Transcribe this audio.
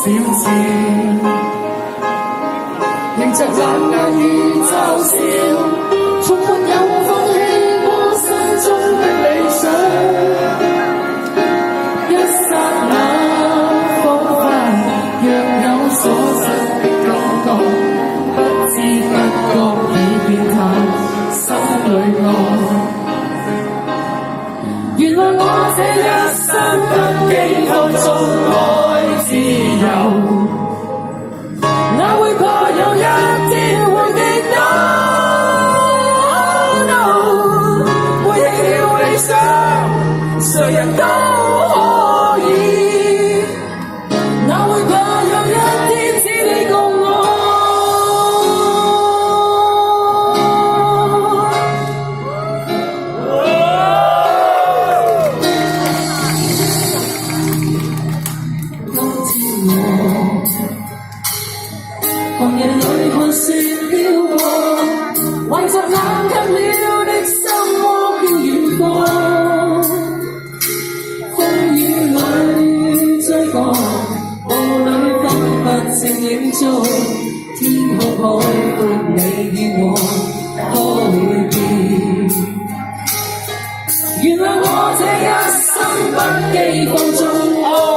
小事，迎着冷眼與嘲笑，從沒有放棄過心中的理想。一剎那彷彿若有所失的感覺，不知不覺已變淡心裏愛。原來我這一生不羈放縱愛自由，哪會怕有一天會跌倒？背棄了理想，誰人都可以，哪會怕有一天只你共我？狂人裏看雪飄過，懷着冷卻了的心窩飄遠方。風雨裏追趕，霧裏分不清影蹤。天空海闊，你與我可會變？原來我這一生不羈放縱愛。